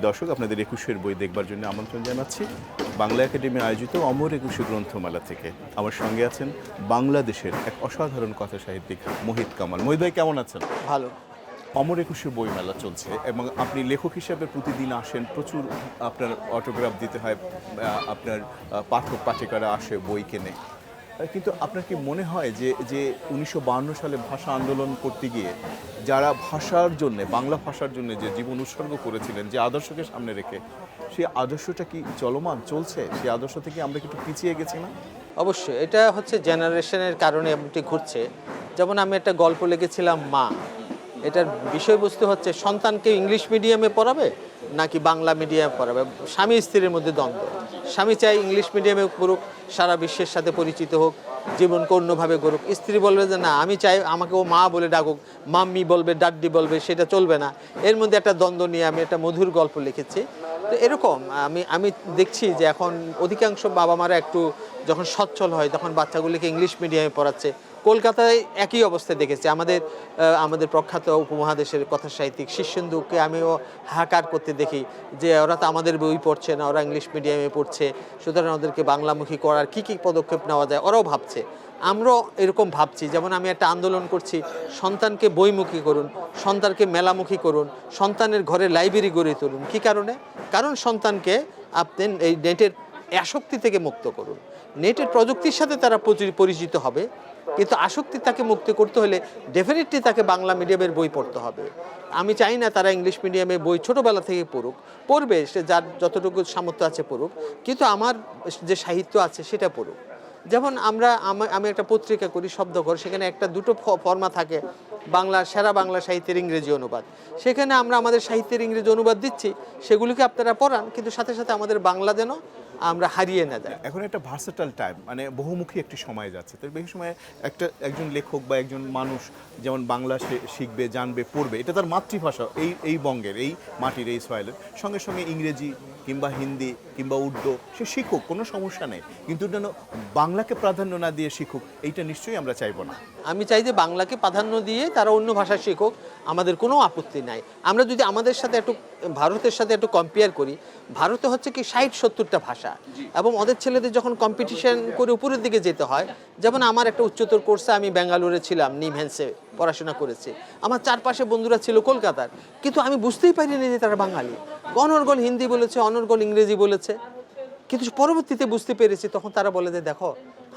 দর্শক, আপনাদের ২১-এর বই দেখবার জন্য আমন্ত্রণ জানাচ্ছি বাংলা একাডেমি আয়োজিত অমর ২১ গ্রন্থমেলা থেকে। আমার সঙ্গে আছেন বাংলাদেশের এক অসাধারণ কথা সাহিত্যিক মহিত কামাল। মহিত ভাই, কেমন আছেন? ভালো। অমর ২১ বই মেলা চলছে এবং আপনি লেখক হিসাবে প্রতিদিন আসেন, প্রচুর আপনার অটোগ্রাফ দিতে হয়, আপনার পাঠক পাঠিকারা আসে বই কেনে। কিন্তু আপনার কি মনে হয় যে যে ১৯৫২ সালে ভাষা আন্দোলন করতে গিয়ে যারা ভাষার জন্যে, বাংলা ভাষার জন্য যে জীবন উৎসর্গ করেছিলেন, যে আদর্শকে সামনে রেখে, সেই আদর্শটা কি চলমান চলছে? সেই আদর্শ থেকে আমরা কি একটু পিছিয়ে গেছি না? অবশ্যই এটা হচ্ছে জেনারেশনের কারণে এমনটি ঘটছে। যেমন আমি একটা গল্প লিখেছিলাম মা, এটার বিষয়বস্তু হচ্ছে সন্তানকে ইংলিশ মিডিয়ামে পড়াবে নাকি বাংলা মিডিয়ামে পড়াবে। স্বামী স্ত্রীর মধ্যে দ্বন্দ্ব। স্বামী চাই ইংলিশ মিডিয়ামে পড়ুক, সারা বিশ্বের সাথে পরিচিত হোক, জীবনকে অন্যভাবে গড়ুক। স্ত্রী বলবে যে না, আমি চাই আমাকে ও মা বলে ডাকুক, মাম্মি বলবে, ডাড্ডি বলবে, সেটা চলবে না। এর মধ্যে একটা দ্বন্দ্ব নিয়ে আমি একটা মধুর গল্প লিখেছি। তো এরকম আমি দেখছি যে এখন অধিকাংশ বাবা মারা একটু যখন সচ্ছল হয় তখন বাচ্চাগুলিকে ইংলিশ মিডিয়ামে পড়াচ্ছে। কলকাতায় একই অবস্থা দেখেছি। আমাদের প্রখ্যাত উপমহাদেশের কথা সাহিত্যিক শীর্ষেন্দুকে আমিও হাহাকার করতে দেখি যে ওরা তো আমাদের বই পড়ছে না, ওরা ইংলিশ মিডিয়ামে পড়ছে, সুতরাং ওদেরকে বাংলামুখী করার কী কী পদক্ষেপ নেওয়া যায় ওরাও ভাবছে। আমরাও এরকম ভাবছি। যেমন আমি একটা আন্দোলন করছি, সন্তানকে বইমুখী করুন, সন্তানকে মেলামুখী করুন, সন্তানের ঘরে লাইব্রেরি গড়ে তুলুন। কী কারণে? কারণ সন্তানকে আপনি এই নেটের আসক্তি থেকে মুক্ত করুন। নেটের প্রযুক্তির সাথে তারা পরিচিত হবে, কিন্তু আসক্তি তাকে মুক্তি করতে হলে ডেফিনেটলি তাকে বাংলা মিডিয়ামের বই পড়তে হবে। আমি চাই না তারা ইংলিশ মিডিয়ামে বই ছোটোবেলা থেকে পড়বে, সে যার যতটুকু সামর্থ্য আছে পড়ুক, কিন্তু আমার যে সাহিত্য আছে সেটা পড়ুক। যেমন আমি একটা পত্রিকা করি শব্দঘর, সেখানে একটা দুটো ফর্মা থাকে, সেরা বাংলা সাহিত্যের ইংরেজি অনুবাদ। সেখানে আমরা আমাদের সাহিত্যের ইংরেজি অনুবাদ দিচ্ছি, সেগুলিকে আপনারা পড়ান, কিন্তু সাথে সাথে আমাদের বাংলা যেন আমরা হারিয়ে না যায়। এখন একটা ভার্সেটাইল টাইম, মানে বহুমুখী একটি সময় যাচ্ছে। তো বেশি সময় একজন লেখক বা একজন মানুষ যেমন বাংলা শিখবে, জানবে, পড়বে, এটা তার মাতৃভাষা, এই বঙ্গের, এই মাটির, এই সয়েলের সঙ্গে সঙ্গে ইংরেজি কিংবা হিন্দি কিংবা উর্দু সে শিখুক, কোনো সমস্যা নেই, কিন্তু যেন বাংলাকে প্রাধান্য না দিয়ে শিখুক, এইটা নিশ্চয়ই আমরা চাইবো না। আমি চাই যে বাংলাকে প্রাধান্য দিয়ে তারা অন্য ভাষা শিখুক, আমাদের কোনো আপত্তি নাই। আমরা যদি আমাদের সাথে ভারতের সাথে একটু কম্পেয়ার করি, ভারতে হচ্ছে কি ৬০-৭০টা ভাষা, এবং ওদের ছেলেদের যখন কম্পিটিশন করে উপরের দিকে যেতে হয়, যেমন আমার একটা উচ্চতর কোর্সে আমি ব্যাঙ্গালোরে ছিলাম, নিমহ্যান্সে পড়াশোনা করেছি, আমার চারপাশে বন্ধুরা ছিল কলকাতার, কিন্তু আমি বুঝতেই পারিনি যে তারা বাঙালি। অনর্গল হিন্দি বলেছে, অনর্গল ইংরেজি বলেছে, কিন্তু পরবর্তীতে বুঝতে পেরেছি। তখন তারা বলে যে দেখো,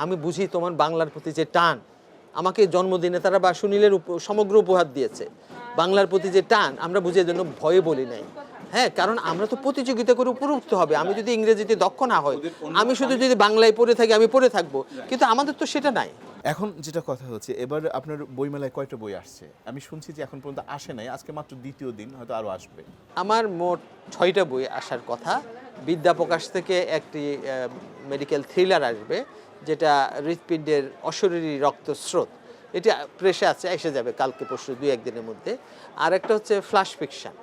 আমি বুঝি তোমার বাংলার প্রতি যে টান, আমাকে জন্মদিনে তারা বা সুনীলের সমগ্র উপহার দিয়েছে, বাংলার প্রতি যে টান আমরা বুঝি, জন্য ভয়ে বলি নাই। হ্যাঁ, কারণ আমরা তো প্রতিযোগিতা করে উপরে উঠতে হবে। আমি যদি ইংরেজিতে দক্ষ না হই, আমি শুধু যদি বাংলায় পড়ে থাকি, আমি পড়ে থাকবো, কিন্তু আমাদের তো সেটা নাই। এখন যেটা কথা হচ্ছে, এবার আপনার বইমেলায় কয়টা বই আসছে? আমি শুনছি যে এখন পর্যন্ত আসে নাই, আজকে মাত্র দ্বিতীয় দিন, হয়তো আরও আসবে। আমার মোট 6টা বই আসার কথা। বিদ্যা প্রকাশ থেকে একটি মেডিকেল থ্রিলার আসবে, যেটা হৃৎপিণ্ডের অশরীরী রক্তস্রোত, এটা প্রেসে আছে, এসে যাবে কালকে পরশু 2-1 দিনের মধ্যে। আর একটা হচ্ছে ফ্ল্যাশ ফিকশন।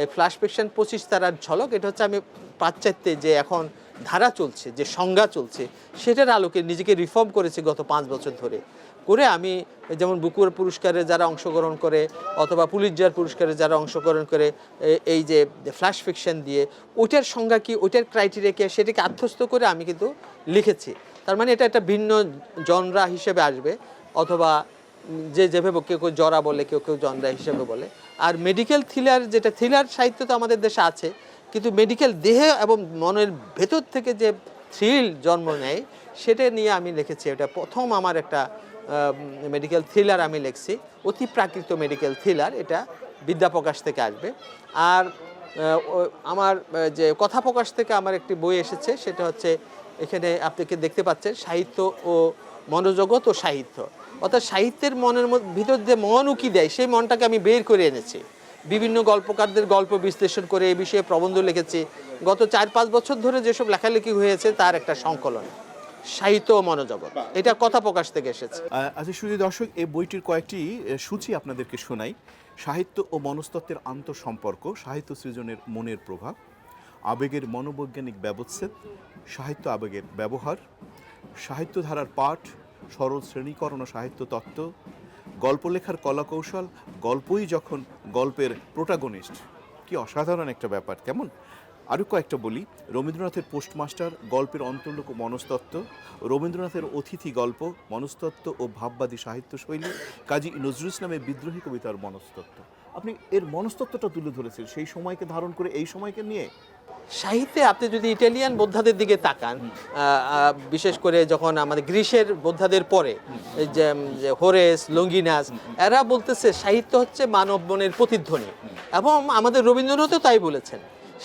এই ফ্ল্যাশ ফিকশন 25 তারার ঝলক। এটা হচ্ছে আমি পাশ্চাত্যে যে এখন ধারা চলছে, যে সংজ্ঞা চলছে, সেটার আলোকে নিজেকে রিফর্ম করেছি গত 5 বছর ধরে। আমি যেমন বুকুর পুরস্কারে যারা অংশগ্রহণ করে, অথবা পুলিৎজার পুরস্কারে যারা অংশগ্রহণ করে, এই যে ফ্ল্যাশ ফিকশন দিয়ে ওইটার সংজ্ঞা কি, ওইটার ক্রাইটেরিয়া কি, সেটাকে আত্মস্থ করে আমি কিন্তু লিখেছি। তার মানে এটা একটা ভিন্ন জনরা হিসেবে আসবে, অথবা যেভাবে কেউ কেউ জরা বলে, কেউ কেউ জনরা হিসেবে বলে। আর মেডিকেল থ্রিলার, যেটা থ্রিলার সাহিত্য তো আমাদের দেশে আছে, কিন্তু মেডিকেল দেহে এবং মনের ভেতর থেকে যে থ্রিল জন্ম নেয়, সেটা নিয়ে আমি লিখেছি। এটা প্রথম আমার একটা মেডিকেল থ্রিলার আমি লিখছি, অতি প্রাকৃত মেডিকেল থ্রিলার। এটা বিদ্যা প্রকাশ থেকে আসবে। আর আমার যে কথা প্রকাশ থেকে আমার একটি বই এসেছে, সেটা হচ্ছে এখানে আপনাকে দেখতে পাচ্ছেন, সাহিত্য ও মনোজগৎ ও সাহিত্য, অর্থাৎ সাহিত্যের মনের ভিতর যে মন উকি দেয়, সেই মনটাকে আমি বের করে এনেছি। বিভিন্ন গল্পকারদের গল্প বিশ্লেষণ করে এই বিষয়ে প্রবন্ধ লিখেছি। গত 4-5 বছর ধরে যেসব লেখালেখি হয়েছে তার একটা সংকলন, সাহিত্য ও মনোজগৎ, এটা কথা প্রকাশ থেকে এসেছে। আচ্ছা শুধু দর্শক, এই বইটির কয়েকটি সূচি আপনাদেরকে শোনাই। সাহিত্য ও মনস্তত্ত্বের আন্তঃসম্পর্ক, সাহিত্য সৃজনের মনের প্রভাব, আবেগের মনোবৈজ্ঞানিক ব্যবচ্ছেদ, সাহিত্য আবেগের ব্যবহার, সাহিত্য ধারার পাঠ, সরল শ্রেণীকরণ ও সাহিত্য তত্ত্ব, গল্প লেখার কলাকৌশল, গল্পই যখন গল্পের প্রোটাগনিস্ট, কি অসাধারণ একটা ব্যাপার, কেমন? আরও কয়েকটা বলি। রবীন্দ্রনাথের পোস্টমাস্টার, গল্পের অন্তর্লোক ও মনস্তত্ত্ব, রবীন্দ্রনাথের অতিথি গল্প, মনস্তত্ত্ব ও ভাববাদী সাহিত্য শৈলী, কাজী নজরুল ইসলামের বিদ্রোহী কবিতার মনস্তত্ত্ব। আপনি এর মনস্তত্ত্বটা তুলে ধরেছেন সেই সময়কে ধারণ করে, এই সময়কে নিয়ে। সাহিত্যে আপনি যদি ইটালিয়ান বোদ্ধাদের দিকে তাকান, বিশেষ করে যখন আমাদের গ্রিসের বোদ্ধাদের পরে এই যে হোরেস, লঙ্গিনাস, এরা বলতেছে সাহিত্য হচ্ছে মানব মনের প্রতিধ্বনি, এবং আমাদের রবীন্দ্রনাথও তাই বলেছেন,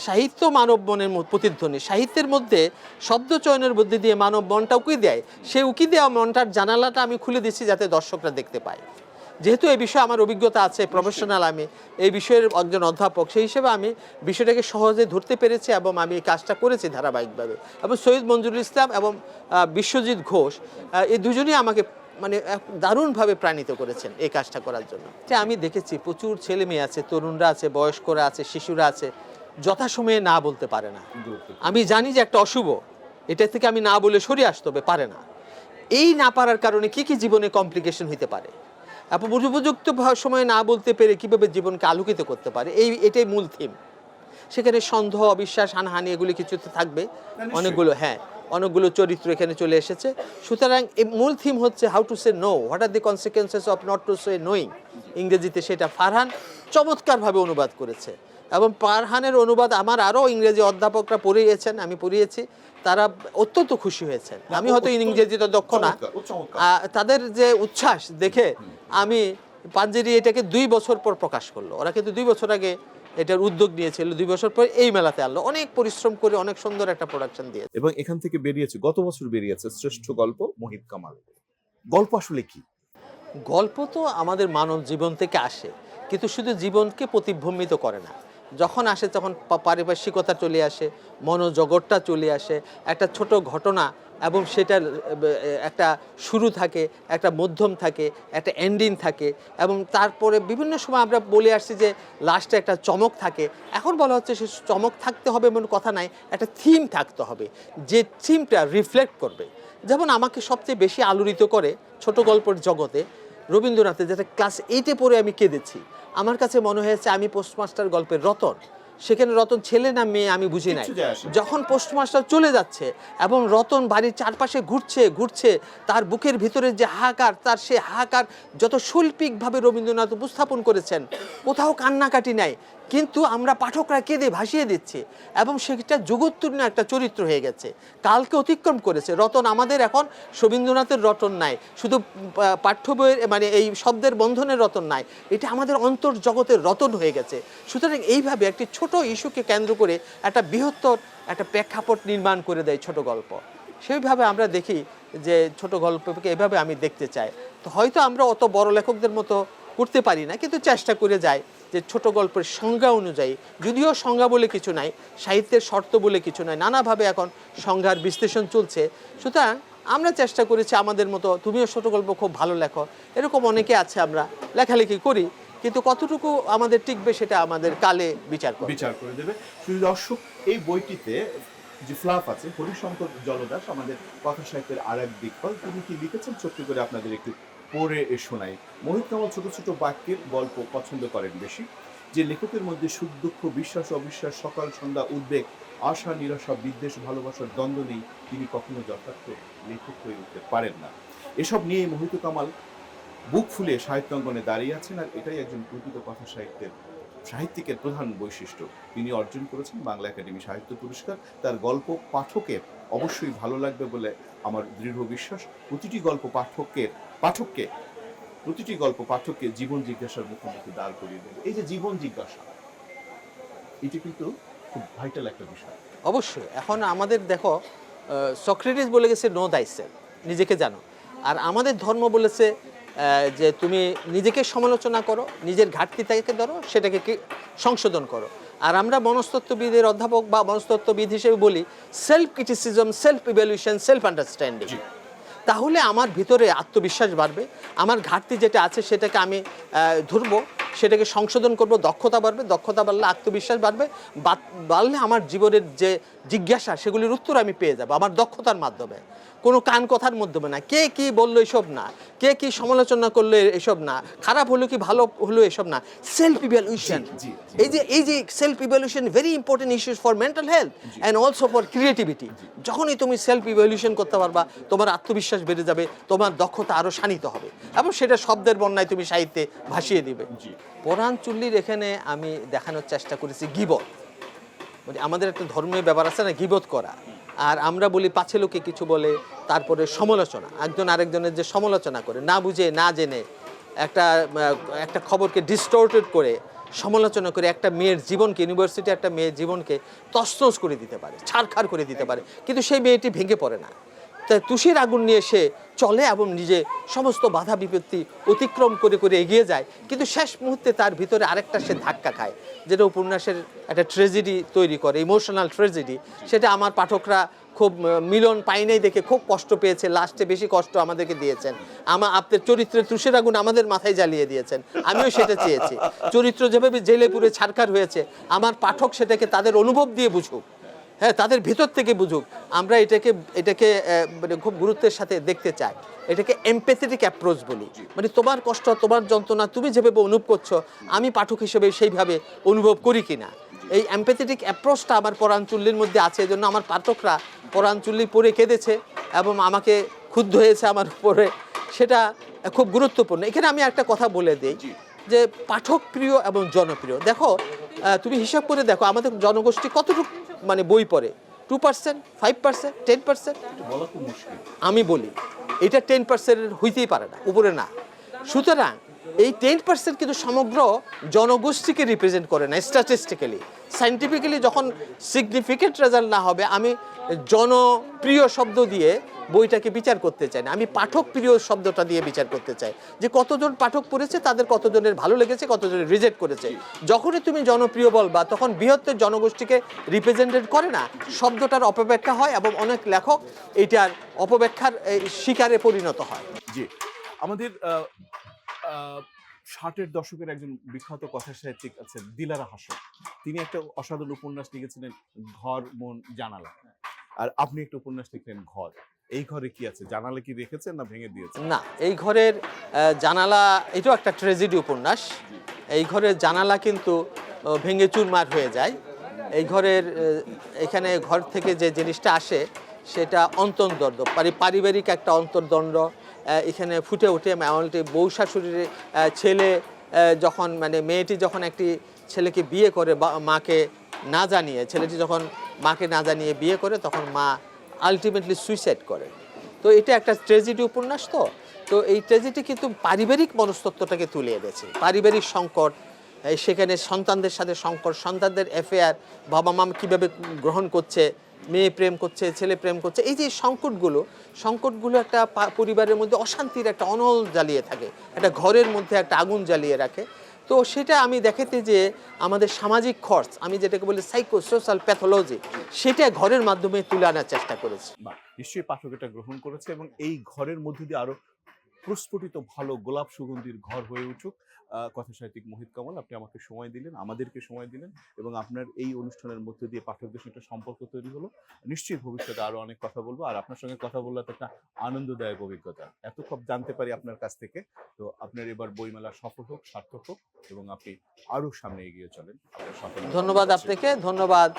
সাহিত্য মানব মনের প্রতিধ্বনি। সাহিত্যের মধ্যে শব্দ চয়নের মধ্যে দিয়ে মানব মনটা উকি দেয়, সেই উকি দেওয়া মনটার জানালাটা আমি খুলে দিচ্ছি যাতে দর্শকরা দেখতে পায়। যেহেতু এই বিষয়ে আমার অভিজ্ঞতা আছে, প্রফেশনাল, আমি এই বিষয়ের একজন অধ্যাপক, সেই হিসেবে আমি বিষয়টাকে সহজে ধরতে পেরেছি এবং আমি এই কাজটা করেছি ধারাবাহিকভাবে। এবং সৈয়দ মঞ্জুরুল ইসলাম এবং বিশ্বজিৎ ঘোষ, এই দুজনই আমাকে মানে দারুণভাবে প্রাণিত করেছেন এই কাজটা করার জন্য। যে আমি দেখেছি প্রচুর ছেলে মেয়ে আছে, তরুণরা আছে, বয়স্করা আছে, শিশুরা আছে, যথাসময়ে না বলতে পারে না। আমি জানি যে একটা অশুভ, এটা থেকে আমি না বলে সরে আসতে হবে, পারে না। এই না পারার কারণে কি কি জীবনে কমপ্লিকেশন হতে পারে, উপযুক্ত সময়ে না বলতে পেরে কিভাবে জীবনকে আলোকিত করতে পারে, এটাই মূল থিম। সেখানে সন্দেহ, অবিশ্বাস, হানাহানি এগুলি কিছু তো থাকবে, অনেকগুলো চরিত্র এখানে চলে এসেছে। সুতরাং এই মূল থিম হচ্ছে how to say no, what are the consequences of not to say noing. ইংরেজিতে সেটা ফারহান চমৎকারভাবে অনুবাদ করেছে, এবং ফারহানের অনুবাদ আমার আরও ইংরেজি অধ্যাপকরা পড়িয়েছেন, আমি পড়িয়েছি, তারা অত্যন্ত খুশি হয়েছেন। আমি হয়তো ইংরেজিতে দক্ষ না, তাদের যে উচ্ছ্বাস দেখে আমি পাঞ্জেরি এটাকে 2 বছর পর প্রকাশ করলো। ওরা কিন্তু 2 বছর আগে এটার উদ্যোগ নিয়েছিল, 2 বছর পর এই মেলাতে আনলো, অনেক পরিশ্রম করে অনেক সুন্দর একটা প্রোডাকশন দিয়ে। এবং এখান থেকে বেরিয়েছে, গত বছর বেরিয়েছে শ্রেষ্ঠ গল্প মোহিত কামাল। গল্প আসলে কি? গল্প তো আমাদের মানব জীবন থেকে আসে, কিন্তু শুধু জীবনকে প্রতিবিম্বিত করে না। যখন আসে তখন পারিপার্শ্বিকতা চলে আসে, মনোজগৎটা চলে আসে, একটা ছোট ঘটনা, এবং সেটার একটা শুরু থাকে, একটা মধ্যম থাকে, একটা এন্ডিং থাকে, এবং তারপরে বিভিন্ন সময় আমরা বলে আসছি যে লাস্টে একটা চমক থাকে। এখন বলা হচ্ছে সে চমক থাকতে হবে এমন কথা নাই, একটা থিম থাকতে হবে, যে থিমটা রিফ্লেক্ট করবে। যেমন আমাকে সবচেয়ে বেশি আলোড়িত করে ছোট গল্পের জগতে রবীন্দ্রনাথের, যেটা ক্লাস 8-এ পড়ে আমি কেঁদেছি। আমার কাছে মনে হয়েছে আমি পোস্টমাস্টার গল্পের রতন, সেখানে রতন ছেলে না মেয়ে আমি বুঝি নাই। যখন পোস্টমাস্টার চলে যাচ্ছে এবং রতন বাড়ির চারপাশে ঘুরছে, তার বুকের ভিতরে যে হাহাকার, তার সে হাহাকার যত শৈল্পিকভাবে রবীন্দ্রনাথ উপস্থাপন করেছেন, কোথাও কান্নাকাটি নাই, কিন্তু আমরা পাঠকরা কেঁদে ভাসিয়ে দিচ্ছি, এবং সেটা জগৎতুল্য একটা চরিত্র হয়ে গেছে, কালকে অতিক্রম করেছে। রতন আমাদের এখন রবীন্দ্রনাথের রতন নাই, শুধু পাঠ্য বইয়ের মানে এই শব্দের বন্ধনের রতন নাই, এটা আমাদের অন্তর্জগতের রতন হয়ে গেছে। সুতরাং এইভাবে একটি ছোট ইস্যুকে কেন্দ্র করে একটা বৃহত্তর একটা প্রেক্ষাপট নির্মাণ করে দেয় ছোট গল্প। সেইভাবে আমরা দেখি যে ছোট গল্পকে এভাবে আমি দেখতে চাই। তো হয়তো আমরা অত বড় লেখকদের মতো করতে পারি না, কিন্তু চেষ্টা করে যাই যে ছোট গল্পের সংজ্ঞা অনুযায়ী, যদিও সংজ্ঞা বলে কিছু নাই, সাহিত্যের শর্ত বলে কিছু নাই, নানাভাবে এখন সংজ্ঞার বিশ্লেষণ চলছে। সুতরাং আমরা চেষ্টা করেছি আমাদের মতো, তুমিও ছোট গল্প খুব ভালো লেখো, এরকম অনেকে আছে, আমরা লেখালেখি করি, কিন্তু কতটুকু আমাদের টিকবে সেটা আমাদের কালে বিচার করে দেবে। শুধু দর্শক, এই বইটিতে যে ফ্লাফ আছে, হরিশঙ্কর জলদাস আমাদের কথা সাহিত্যের আর এক দিকপাল, তিনি কি লিখেছেন ছোট্ট করে আপনাদের একটু পড়ে শোনাই। মোহিত কামাল ছোট ছোট বাক্যের গল্প পছন্দ করেন বেশি। যে লেখকের মধ্যে সুখ দুঃখ, বিশ্বাস অবিশ্বাস, সকাল সন্ধ্যা, উদ্বেগ, আশা নিরাশা, বিদ্বেষ ভালোবাসার দ্বন্দ্ব নেই, তিনি কখনো যথার্থ লেখক হয়ে উঠতে পারেন না। এসব নিয়ে মোহিত কামাল বুক ফুলে সাহিত্যাঙ্গনে দাঁড়িয়ে আছেন, আর এটাই একজন প্রকৃত কথা সাহিত্যিকের প্রধান বৈশিষ্ট্য। তিনি অর্জন করেছেন বাংলা একাডেমি সাহিত্য পুরস্কার। তার গল্প পাঠকের অবশ্যই ভালো লাগবে বলে আমার দৃঢ় বিশ্বাস। প্রতিটি গল্প পাঠককে জীবন জিজ্ঞাসার মুখোমুখি দাঁড় করিয়ে দেবে। এই যে জীবন জিজ্ঞাসা, এটি কিন্তু খুব ভাইটাল একটা বিষয়। অবশ্যই। এখন আমাদের দেখো, সক্রেটিস বলে গেছে নো দাইসেলফ, নিজেকে জানো, আর আমাদের ধর্ম বলেছে যে তুমি নিজেকে সমালোচনা করো, নিজের ঘাটতি থেকে ধরো, সেটাকে সংশোধন করো। আর আমরা মনস্তত্ত্ববিদের অধ্যাপক বা মনস্তত্ত্ববিদ হিসেবে বলি self criticism, self evaluation, self understanding. তাহলে আমার ভিতরে আত্মবিশ্বাস বাড়বে, আমার ঘাটতি যেটা আছে সেটাকে আমি ধরবো, সেটাকে সংশোধন করব, দক্ষতা বাড়বে, দক্ষতা বাড়লে আত্মবিশ্বাস বাড়বে, বাড়লে আমার জীবনের যে জিজ্ঞাসা সেগুলির উত্তর আমি পেয়ে যাব আমার দক্ষতার মাধ্যমে, কোনো কান কথার মাধ্যমে না। কে কি বললো এসব না, কে কি সমালোচনা করলো এসব না, খারাপ হলো কি ভালো হলো এসব না, সেলফ ইভ্যালুয়েশন। এই যে self evaluation very important issues for mental health and also for creativity. যখনই তুমি সেলফ ইভ্যালুয়েশন করতে পারবা তোমার আত্মবিশ্বাস বেড়ে যাবে, তোমার দক্ষতা আরও শানিত হবে এবং সেটা শব্দের বন্যায় তুমি সাহিত্যে ভাসিয়ে দিবে। পরাণ চুল্লির এখানে আমি দেখানোর চেষ্টা করেছি গীবত, মানে আমাদের একটা ধর্মীয় ব্যাপার আছে না, গীবত করা। আর আমরা বলি পাছে লোকে কিছু বলে, তারপরে সমালোচনা, একজন আরেকজনের যে সমালোচনা করে না বুঝে না জেনে একটা খবরকে ডিস্টর্টেড করে সমালোচনা করে একটা মেয়ের জীবনকে, ইউনিভার্সিটি একটা মেয়ের জীবনকে তছনছ করে দিতে পারে, ছাড়খাড় করে দিতে পারে, কিন্তু সেই মেয়েটি ভেঙে পড়ে না। তাই তুষের আগুন নিয়ে সে চলে এবং নিজে সমস্ত বাধা বিপত্তি অতিক্রম করে করে এগিয়ে যায়, কিন্তু শেষ মুহূর্তে তার ভিতরে আরেকটা সে ধাক্কা খায়, যেটা উপন্যাসের একটা ট্র্যাজেডি তৈরি করে, ইমোশনাল ট্র্যাজেডি। সেটা আমার পাঠকরা খুব মিলন পাই নাই দেখে খুব কষ্ট পেয়েছে, লাস্টে বেশি কষ্ট আমাদেরকে দিয়েছেন। আপনার চরিত্রের তুষের আগুন আমাদের মাথায় জ্বালিয়ে দিয়েছেন, আমিও সেটা চেয়েছি। চরিত্র যেভাবে জেলে পুরে ছারখার হয়েছে, আমার পাঠক সেটাকে তাদের অনুভব দিয়ে বুঝুক, হ্যাঁ, তাদের ভিতর থেকে বুঝুক। আমরা এটাকে মানে খুব গুরুত্বের সাথে দেখতে চাই। এটাকে এমপ্যাথেটিক অ্যাপ্রোচ বলি, মানে তোমার কষ্ট, তোমার যন্ত্রণা তুমি যেভাবে অনুভব করছো আমি পাঠক হিসেবে সেইভাবে অনুভব করি কিনা। এই এমপ্যাথেটিক অ্যাপ্রোচটা আমার পরাণ চুল্লির মধ্যে আছে, এই জন্য আমার পাঠকরা পরাণ চুল্লি পড়ে কেঁদেছে এবং আমাকে ক্ষুব্ধ হয়েছে আমার উপরে, সেটা খুব গুরুত্বপূর্ণ। এখানে আমি একটা কথা বলে দিই যে পাঠক প্রিয় এবং জনপ্রিয়। দেখো তুমি হিসাব করে দেখো আমাদের জনগোষ্ঠী কতটুকু মানে বই পড়ে, 2%, 5%, 10%? আমি বলি এটা 10% হইতেই পারে না, উপরে না। সুতরাং এই 10% কিন্তু সমগ্র জনগোষ্ঠীকে রিপ্রেজেন্ট করে না। স্ট্যাটিস্টিক্যালি, সায়েন্টিফিক্যালি যখন সিগনিফিকেন্ট রেজাল্ট না হবে, আমি জনপ্রিয় শব্দ দিয়ে বইটাকে বিচার করতে চাই না, আমি পাঠক প্রিয় শব্দটা দিয়ে বিচার করতে চাই, যে কতজন পাঠক পড়েছে, তাদের কতজনের ভালো লেগেছে, কতজনের রিজেক্ট করেছে। যখনই তুমি জনপ্রিয় বলবা তখন বৃহত্তর জনগোষ্ঠীকে রিপ্রেজেন্টেড করে না, শব্দটার অপব্যাখ্যা হয় এবং অনেক লেখক এইটার অপব্যাখ্যার শিকারে পরিণত হয়। জি, আমাদের 60-এর দশকের একজন বিখ্যাত কথা সাহিত্যিক আছেন দিলারা হাসান, তিনি একটা অসাধারণ উপন্যাস লিখেছিলেন ঘর মন জানালা, আর আপনি একটা উপন্যাস লিখলেন ঘর। এই ঘরে কি আছে? জানালা কি রেখেছেন না ভেঙে দিয়েছেন? না, এই ঘরের জানালা, এটাও একটা ট্র্যাজেডি উপন্যাস। এই ঘরের জানালা কিন্তু ভেঙে চুরমার হয়ে যায়। এই ঘরের এখানে ঘর থেকে যে জিনিসটা আসে সেটা অন্তর্দ্বন্দ্ব, পারিবারিক একটা অন্তর্দ্বন্দ্ব এখানে ফুটে ওঠে। এমনটি বউ শাশুড়ির ছেলে যখন, মানে মেয়েটি যখন একটি ছেলেকে বিয়ে করে মাকে না জানিয়ে, ছেলেটি যখন মাকে না জানিয়ে বিয়ে করে, তখন মা আলটিমেটলি সুইসাইড করে। তো এটা একটা ট্র্যাজেডি উপন্যাস। তো এই ট্র্যাজেডি কিন্তু পারিবারিক মনস্তত্ত্বটাকে তুলে এনেছে, পারিবারিক সংকট, সেখানে সন্তানদের সাথে সংকট, সন্তানদের অ্যাফেয়ার, বাবা মা কীভাবে গ্রহণ করছে, মেয়ে প্রেম করছে, ছেলে প্রেম করছে, এই যে সংকটগুলো একটা পরিবারের মধ্যে অশান্তির একটা অনল জ্বালিয়ে থাকে, একটা ঘরের মধ্যে একটা আগুন জ্বালিয়ে রাখে। তো সেটা আমি দেখাতে যে আমাদের সামাজিক খরচ, আমি যেটাকে বলি সাইকো সোশ্যাল প্যাথোলজি, সেটা ঘরের মাধ্যমে তুলে আনার চেষ্টা করেছি। নিশ্চয়ই পাঠক এটা গ্রহণ করেছে এবং এই ঘরের মধ্যে দিয়ে আরো প্রস্ফুটিত ভালো গোলাপ সুগন্ধির ঘর হয়ে উঠুক। কথা সাহিত্যিক মোহিত কামাল, আপনি আমাকে সময় দিলেন, আমাদেরকে সময় দিলেন এবং আপনার এই অনুষ্ঠানের মধ্যে দিয়ে পাঠকদের সঙ্গে একটা সম্পর্ক তৈরি হলো। নিশ্চয়ই ভবিষ্যতে আরো অনেক কথা বলবো, আর আপনার সঙ্গে কথা বললে তো একটা আনন্দদায়ক অভিজ্ঞতা, এত সব জানতে পারি আপনার কাছ থেকে। তো আপনার এবার বইমেলা সফল হোক, সার্থক হোক এবং আপনি আরো সামনে এগিয়ে চলেন। ধন্যবাদ আপনাকে, ধন্যবাদ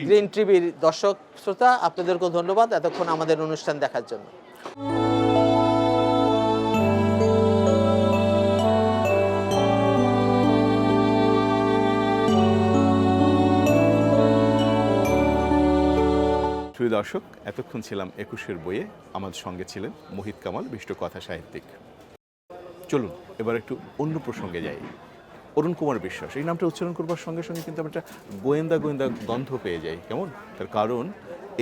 গ্রিন টিভির দর্শক শ্রোতা, আপনাদেরকেও ধন্যবাদ এতক্ষণ আমাদের অনুষ্ঠান দেখার জন্য। প্রিয় দর্শক, এতক্ষণ ছিলাম 21-এর বইয়ে, আমাদের সঙ্গে ছিলেন মোহিত কামাল, বিশিষ্ট কথা সাহিত্যিক। চলুন এবার একটু অন্য প্রসঙ্গে যাই। অরুণ কুমার বিশ্বাস, এই নামটা উচ্চারণ করবার সঙ্গে সঙ্গে কিন্তু আমরা একটা গোয়েন্দা গন্ধ পেয়ে যাই, কেমন? তার কারণ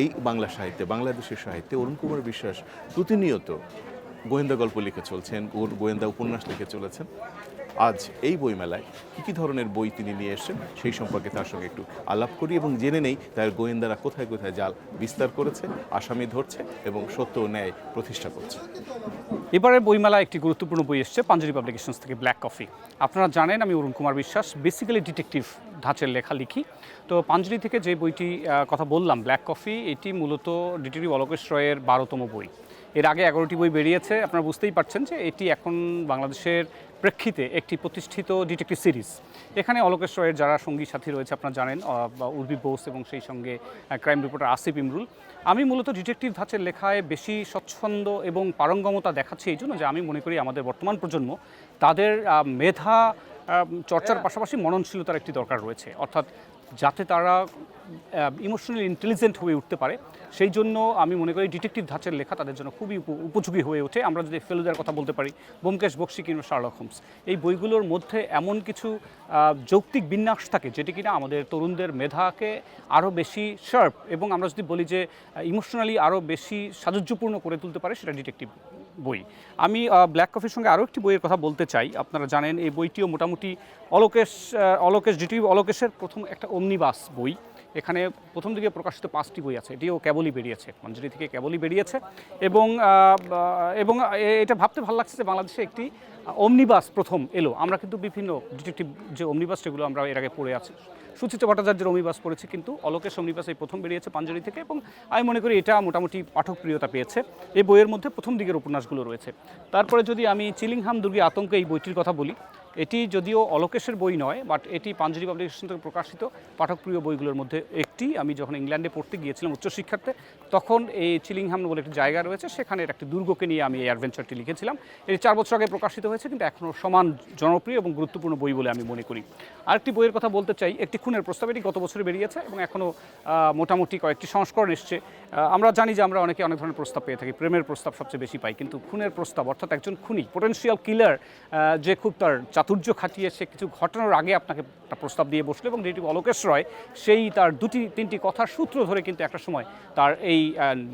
এই বাংলা সাহিত্যে, বাংলাদেশের সাহিত্যে অরুণ কুমার বিশ্বাস প্রতিনিয়ত গোয়েন্দা গল্প লিখে চলছেন, গোয়েন্দা উপন্যাস লিখে চলেছেন। আজ এই বইমেলায় কী ধরনের বই তিনি নিয়ে এসেছেন সেই সম্পর্কে তার সঙ্গে একটু আলাপ করি এবং জেনে নেই তার গোয়েন্দারা কোথায় কোথায় জাল বিস্তার করেছে, আসামি ধরছে এবং সত্য ও ন্যায় প্রতিষ্ঠা করছে। এবারের বইমেলায় একটি গুরুত্বপূর্ণ বই এসছে পাঞ্জেরি পাবলিকেশনস থেকে, ব্ল্যাক কফি। আপনারা জানেন আমি অরুণ কুমার বিশ্বাস, বেসিক্যালি ডিটেকটিভ ধাঁচের লেখা লিখি। তো পাঞ্জেরি থেকে যে বইটি কথা বললাম, ব্ল্যাক কফি, এটি মূলত ডিটেকটিভ অলোকেশ রয়ের 12তম বই। এর আগে 11টি বই বেরিয়েছে। আপনারা বুঝতেই পারছেন যে এটি এখন বাংলাদেশের প্রেক্ষিতে একটি প্রতিষ্ঠিত ডিটেকটিভ সিরিজ। এখানে অলোকেশ রয়ের যারা সঙ্গী সাথী রয়েছে আপনারা জানেন, উর্বি বোস এবং সেই সঙ্গে ক্রাইম রিপোর্টার আসিফ ইমরুল। আমি মূলত ডিটেকটিভ ধাঁচের লেখায় বেশি স্বচ্ছন্দ এবং পারঙ্গমতা দেখাচ্ছি এই জন্য যে আমি মনে করি আমাদের বর্তমান প্রজন্ম তাদের মেধা চর্চার পাশাপাশি মননশীলতার একটি দরকার রয়েছে, অর্থাৎ যাতে তারা ইমোশনালি ইন্টেলিজেন্ট হয়ে উঠতে পারে। সেই জন্য আমি মনে করি ডিটেকটিভ ধাঁচের লেখা তাদের জন্য খুবই উপযোগী হয়ে ওঠে। আমরা যদি ফেলুদার কথা বলতে পারি, ব্যোমকেশ বক্সী কিংবা শার্লক হোমস, এই বইগুলোর মধ্যে এমন কিছু যৌক্তিক বিন্যাস থাকে যেটি কিনা আমাদের তরুণদের মেধাকে আরও বেশি শার্প এবং আমরা যদি বলি যে ইমোশনালি আরও বেশি সাযুজ্যপূর্ণ করে তুলতে পারে, সেটা ডিটেকটিভ বই। আমি ব্ল্যাক কফির সঙ্গে আরও একটি বইয়ের কথা বলতে চাই। আপনারা জানেন এই বইটিও মোটামুটি অলোকেশ ডিটেকটিভ অলোকেশের প্রথম একটা ওমনিবাস বই। এখানে প্রথম দিকে প্রকাশিত 5টি বই আছে, এটিও কেবলই বেরিয়েছে, পাঞ্জেরি থেকে কেবলই বেরিয়েছে। এবং এটা ভাবতে ভালো লাগছে যে বাংলাদেশে একটি ওমনিবাস প্রথম এলো। আমরা কিন্তু বিভিন্ন ডিটেকটিভ যে ওমনিবাস সেগুলো আমরা এর আগে পড়ে আছি, সুচিত্রা ভট্টাচার্যের ওমনিবাস পড়েছি, কিন্তু অলোকেশ ওমনিবাস এই প্রথম বেরিয়েছে পাঞ্জেরি থেকে এবং আমি মনে করি এটা মোটামুটি পাঠকপ্রিয়তা পেয়েছে। এই বইয়ের মধ্যে প্রথম দিকের উপন্যাসগুলো রয়েছে। তারপরে যদি আমি চিলিংহাম দুর্গে আতঙ্ক এই বইটির কথা বলি, এটি যদিও অলোকেশের বই নয়, বাট এটি পাঞ্জেরি পাবলিকেশন থেকে প্রকাশিত পাঠকপ্রিয় বইগুলোর মধ্যে একটি। আমি যখন ইংল্যান্ডে পড়তে গিয়েছিলাম উচ্চশিক্ষার্থে, তখন এই চিলিংহাম বলে একটি জায়গা রয়েছে, সেখানে একটি দুর্গকে নিয়ে আমি এই অ্যাডভেঞ্চারটি লিখেছিলাম। এটি 4 বছর আগে প্রকাশিত হয়েছে, কিন্তু এখনও সমান জনপ্রিয় এবং গুরুত্বপূর্ণ বই বলে আমি মনে করি। আরেকটি বইয়ের কথা বলতে চাই, একটি খুনের প্রস্তাব, এটি গত বছরে বেরিয়েছে এবং এখনও মোটামুটি কয়েকটি সংস্করণ এসছে। আমরা জানি যে আমরা অনেক ধরনের প্রস্তাব পেয়ে থাকি, প্রেমের প্রস্তাব সবচেয়ে বেশি পাই, কিন্তু খুনের প্রস্তাব অর্থাৎ একজন খুনি, পোটেনশিয়াল কিলার, যে খুব তার চাতুর্য খাটিয়ে সে কিছু ঘটনার আগে আপনাকে একটা প্রস্তাব দিয়ে বসলো এবং যেটি অলোকেশ রয় সেই তার 2-3টি কথার সূত্র ধরে কিন্তু একটা সময় তার এই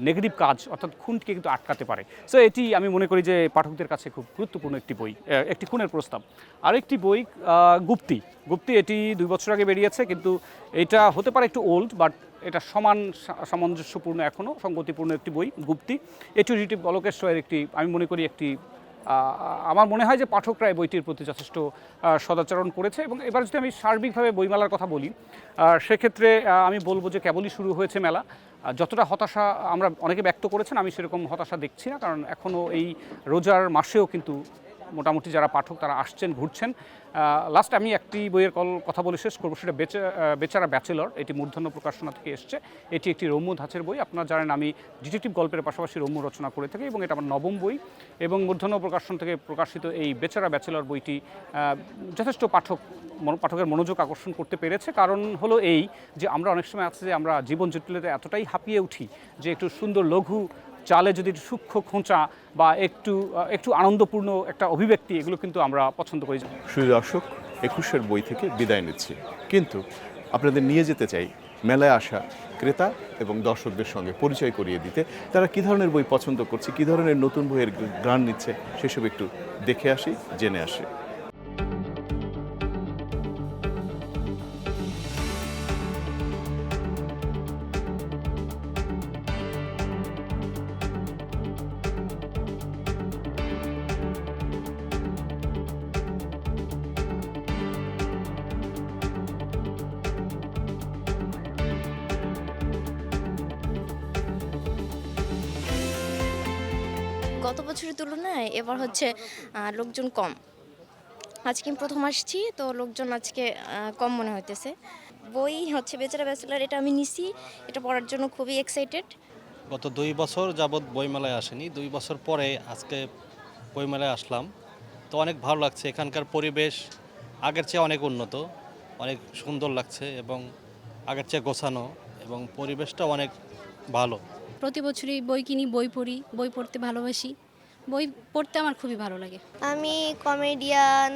নেগেটিভ কাজ অর্থাৎ খুনকে কিন্তু আটকাতে পারে। সো এটি আমি মনে করি যে পাঠকদের কাছে খুব গুরুত্বপূর্ণ একটি বই, একটি খুনের প্রস্তাব। আরেকটি বই গুপ্তি। এটি 2 বছর আগে বেরিয়েছে, কিন্তু এটা হতে পারে একটু ওল্ড, বাট এটা সামঞ্জস্যপূর্ণ, এখনও সঙ্গতিপূর্ণ একটি বই গুপ্তি। এটি ডিটেকটিভ অলোকেশ রয়ের একটি, আমি মনে করি একটি, আমার মনে হয় যে পাঠকরা এই বইটির প্রতি যথেষ্ট সদাচরণ করেছে। এবং এবার যদি আমি সার্বিকভাবে বইমেলার কথা বলি, সেক্ষেত্রে আমি বলবো যে কেবলই শুরু হয়েছে মেলা। যতটা হতাশা আমরা অনেকে ব্যক্ত করেছেন, আমি সেরকম হতাশা দেখছি না, কারণ এখনও এই রোজার মাসেও কিন্তু মোটামুটি যারা পাঠক তারা আসছেন, ঘুরছেন। লাস্ট আমি একটি বইয়ের কথা বলে শেষ করবো, সেটা বেচারা ব্যাচেলর। এটি মূর্ধন্য প্রকাশনা থেকে এসছে। এটি একটি রম্য ধাঁচের বই। আপনারা জানেন আমি ডিটেকটিভ গল্পের পাশাপাশি রম্য রচনা করে থাকি এবং এটা আমার 9ম বই। এবং মূর্ধন্য প্রকাশন থেকে প্রকাশিত এই বেচারা ব্যাচেলর বইটি যথেষ্ট পাঠকের মনোযোগ আকর্ষণ করতে পেরেছে। কারণ হলো এই যে আমরা অনেক সময় আছে যে আমরা জীবন জটিলতায় এতটাই হাঁপিয়ে উঠি যে একটু সুন্দর লঘু চালে যদি সূক্ষ্ম খোঁচা বা একটু আনন্দপূর্ণ একটা অভিব্যক্তি, এগুলো কিন্তু আমরা পছন্দ করি। শুধু দর্শক, 21-এর বই থেকে বিদায় নিচ্ছি, কিন্তু আপনাদের নিয়ে যেতে চাই মেলায় আসা ক্রেতা এবং দর্শকদের সঙ্গে পরিচয় করিয়ে দিতে। তারা কী ধরনের বই পছন্দ করছে, কী ধরনের নতুন বইয়ের গ্রান নিচ্ছে, সেসব একটু দেখে আসি, জেনে আসি। গত বছরের তুলনায় এবার হচ্ছে লোকজন কম। আজকে আমি প্রথম আসছি, তো লোকজন আজকে কম মনে হইতেছে। বই হচ্ছে বেচারা ব্যাচেলার, এটা আমি নিছি, এটা পড়ার জন্য খুবই এক্সাইটেড। গত 2 বছর যাবৎ বইমেলায় আসেনি, 2 বছর পরে আজকে বইমেলায় আসলাম। তো অনেক ভালো লাগছে, এখানকার পরিবেশ আগের চেয়ে অনেক উন্নত, অনেক সুন্দর লাগছে এবং আগের চেয়ে গোছানো এবং পরিবেশটা অনেক ভালো। প্রতি বছরই বই কিনি, বই পড়ি, বই পড়তে ভালোবাসি, বই পড়তে আমার খুবই ভালো লাগে। আমি কমেডিয়ান,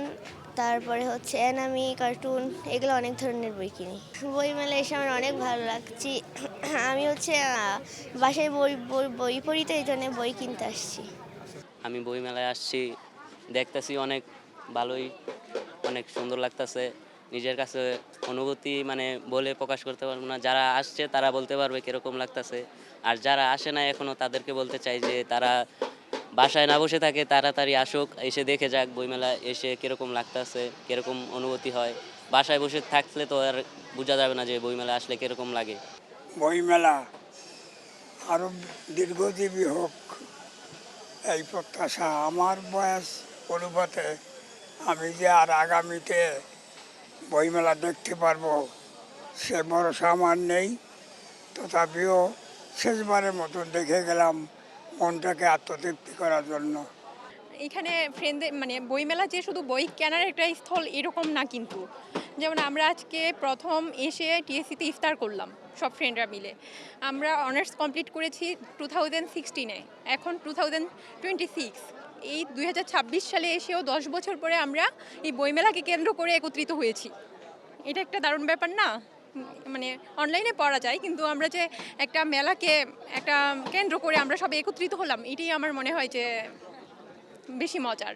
তারপরে হচ্ছে অ্যানামি, কার্টুন, এগুলো অনেক ধরনের বই কিনি। বই মেলায় এসে আমার অনেক ভালো লাগছে। আমি হচ্ছে বাসায় বই পড়ি, তো এই জন্য বই কিনতে আসছি। আমি বই মেলায় আসছি, দেখতেছি অনেক ভালোই অনেক সুন্দর লাগতেছে। নিজের কাছে অনুভূতি মানে বলে প্রকাশ করতে পারবো না। যারা আসছে তারা বলতে পারবে কীরকম লাগতেছে, আর যারা আসে না এখনও তাদেরকে বলতে চাই যে তারা বাসায় না বসে থাকে, তাড়াতাড়ি আসুক, এসে দেখে যাক বইমেলা এসে কীরকম লাগতেছে, কীরকম অনুভূতি হয়। বাসায় বসে থাকলে তো আর বোঝা যাবে না যে বইমেলা আসলে কীরকম লাগে। বইমেলা আরও দীর্ঘজীবী হোক এই প্রত্যাশা। আমার বয়স অনুপাতে আমি যে আর আগামীতে বইমেলা দেখতে পারবো সে ভরসা আমার নেই, তথাপিও শেষবারের মতন দেখে গেলাম মনটাকে আত্মতৃপ্তি করার জন্য। এখানে ফ্রেন্ডদের মানে বইমেলা যে শুধু বই কেনার একটা স্থল এরকম না, কিন্তু যেমন আমরা আজকে প্রথম এসে টিএসসিতে ইফতার করলাম সব ফ্রেন্ডরা মিলে। আমরা অনার্স কমপ্লিট করেছি 2016-এ, এখন 2026। এই 2026 সালে এসেও 10 বছর পরে আমরা এই বইমেলাকে কেন্দ্র করে একত্রিত হয়েছি। এটা একটা দারুণ ব্যাপার না? মানে অনলাইনে পড়া যায়, কিন্তু আমরা যে একটা মেলাকে একটা কেন্দ্র করে আমরা সব একত্রিত হলাম, এটাই আমার মনে হয় যে বেশি মজার।